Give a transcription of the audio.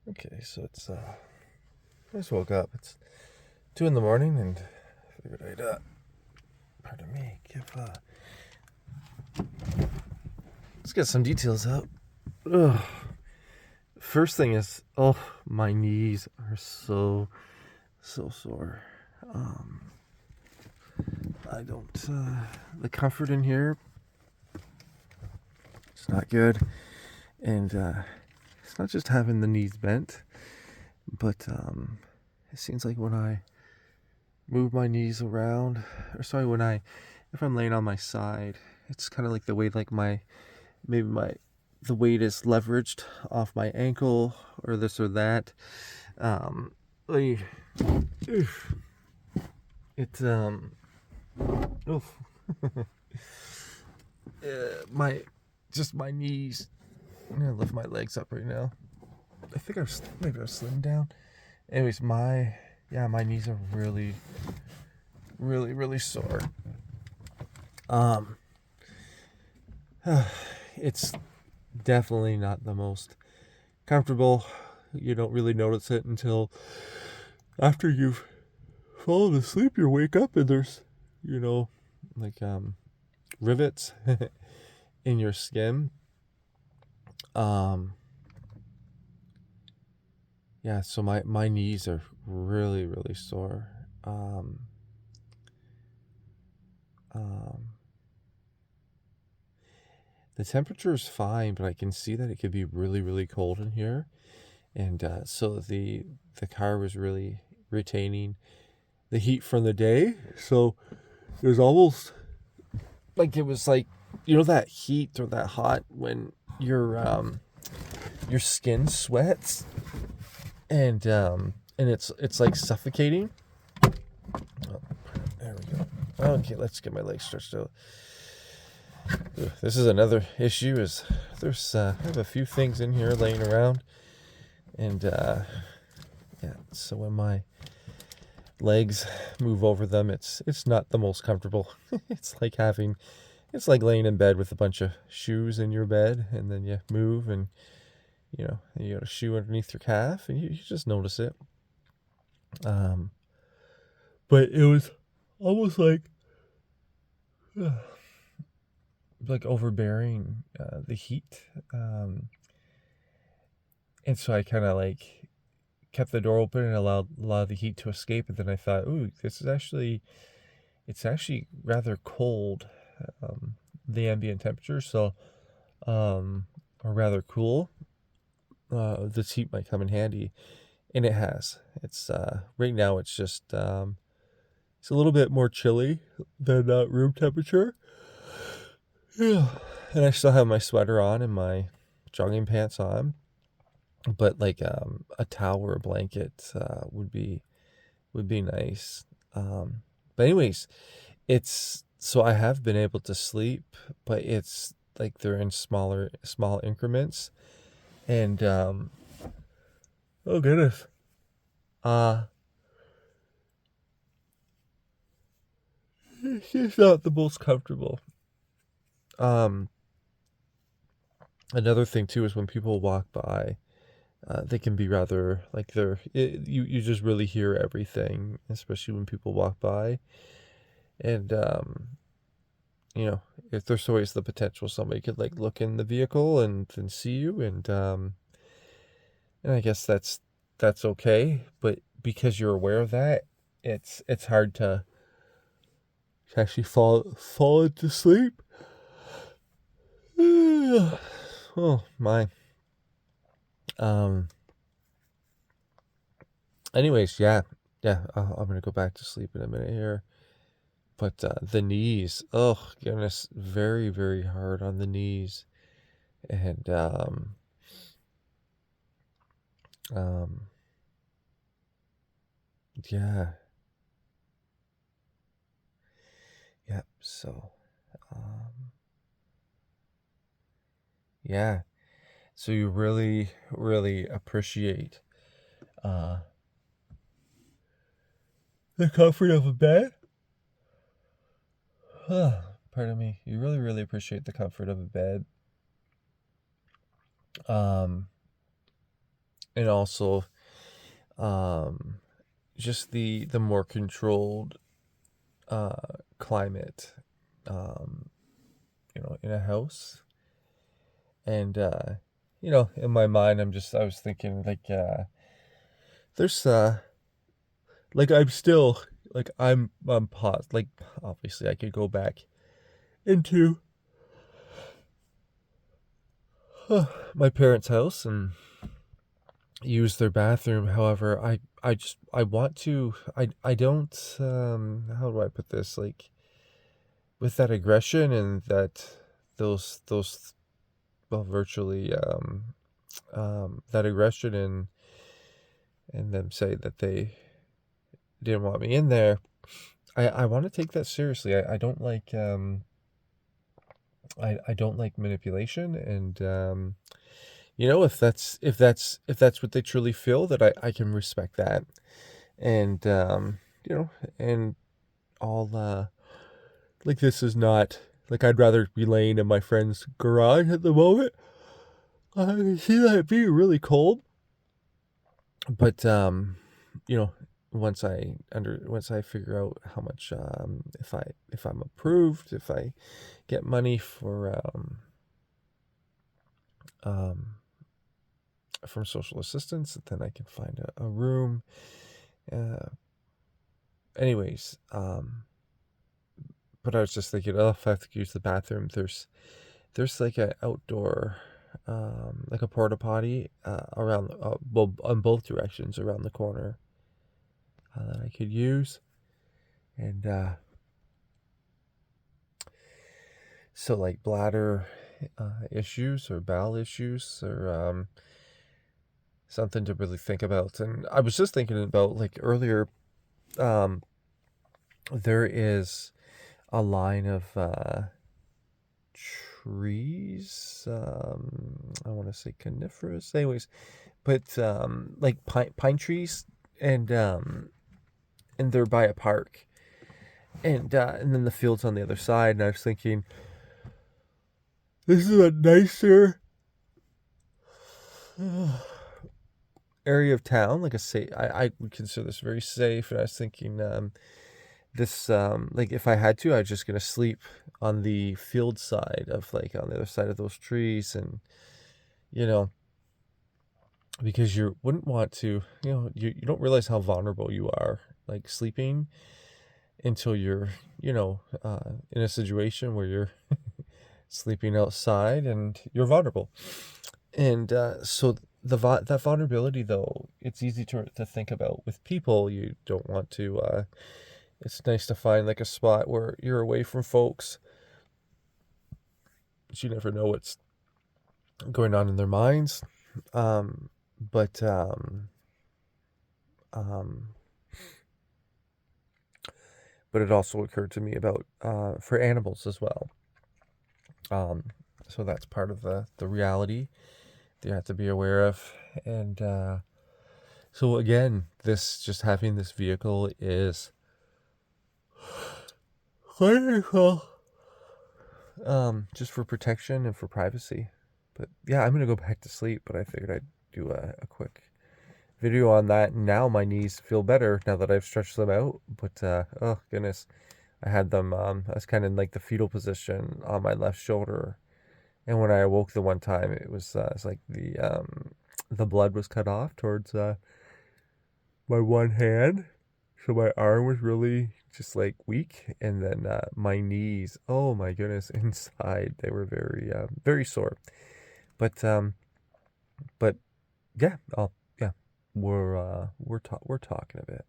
Okay, so it's I just woke up. It's 2 in the morning, and figured I'd pardon me, give let's get some details out. Ugh. First thing is, oh, my knees are so sore. Um, I don't the comfort in here, it's not good, and it's not just having the knees bent, but it seems like when I move my knees around, or sorry, if I'm laying on my side, it's kind of like the way like maybe my the weight is leveraged off my ankle or this or that. Um, like, it's oof. My just my knees. I'm gonna lift my legs up right now. I think maybe I've slimmed down. Anyways, my knees are really sore. Um, it's definitely not the most comfortable. You don't really notice it until after you've fallen asleep. You wake up and there's, you know, like rivets in your skin. Um, yeah, so my knees are really sore. Um, um, the temperature is fine, but I can see that it could be really cold in here, and so the car was really retaining the heat from the day. So it was almost like it was like, that heat or that hot when your skin sweats, and it's like suffocating. Oh, there we go. Okay, let's get my legs stretched out. This is another issue. Is there's I have a few things in here laying around, and yeah. So when my legs move over them, it's not the most comfortable. It's like laying in bed with a bunch of shoes in your bed, and then you move, and you got a shoe underneath your calf, and you just notice it. Um, but it was almost like overbearing, the heat, and so I kind of like kept the door open and allowed a lot of the heat to escape. And then I thought, ooh, it's actually rather cold, um, the ambient temperature. So, or rather cool. This heat might come in handy, and it has. It's right now. It's a little bit more chilly than room temperature. Yeah, and I still have my sweater on and my jogging pants on, but like a towel or a blanket would be nice. Um, but anyways, it's so I have been able to sleep, but it's like they're in small increments, and oh goodness, uh, it's not the most comfortable. Um, Another thing too is when people walk by, they can be rather like you just really hear everything, especially when people walk by, and you know, if there's always the potential somebody could like look in the vehicle and see you, and I guess that's okay, but because you're aware of that, it's hard to actually fall into sleep. Oh my. Um. Anyways, yeah. I'm gonna go back to sleep in a minute here. But the knees, oh goodness, very hard on the knees, and um, yeah, yeah. So, um, yeah. So you really appreciate uh the comfort of a bed. Pardon me. You really appreciate the comfort of a bed. Um, and also um, just the more controlled climate, um, in a house. And in my mind, I was thinking like there's like I'm still like I'm paused. Like obviously, I could go back into my parents' house and use their bathroom. However, I want to. I don't. How do I put this? Like with that aggression and those well virtually that aggression and them say that they didn't want me in there. I want to take that seriously. I don't like I don't like manipulation, and if that's what they truly feel, that I can respect that. And you know and I'll like this is not like I'd rather be laying in my friend's garage at the moment. I can see that being really cold, but you know once I figure out how much if I'm approved, if I get money for um from social assistance, then I can find a room. uh anyways but I was just thinking, oh, if I have to use the bathroom, there's like a outdoor like a porta potty around well on both directions around the corner that I could use. And so like bladder issues or bowel issues or something to really think about. And I was just thinking about like earlier, um there is a line of trees, I want to say coniferous, anyways, but like pine trees, and they're by a park, and then the fields on the other side. And I was thinking, this is a nicer area of town, like a safe. I would consider this very safe. And I was thinking, this like if I had to, I was just gonna sleep on the field side of like on the other side of those trees. And you know because you wouldn't want to, you don't realize how vulnerable you are, like sleeping, until you're in a situation where you're sleeping outside and you're vulnerable. And so that vulnerability, though, it's easy to think about with people. You don't want to it's nice to find like a spot where you're away from folks, but you never know what's going on in their minds. But um but it also occurred to me about for animals as well. Um, so that's part of the reality that you have to be aware of. And so again, this just having this vehicle is wonderful, just for protection and for privacy. But yeah, I'm gonna go back to sleep. But I figured I'd do a quick video on that. And now my knees feel better now that I've stretched them out. But oh goodness, I had them. I was kind of in like the fetal position on my left shoulder. And when I awoke the one time, it's like the blood was cut off towards my one hand, so my arm was really just like weak, and then my knees, oh my goodness, inside they were very sore. But but yeah, yeah, we're talking a bit.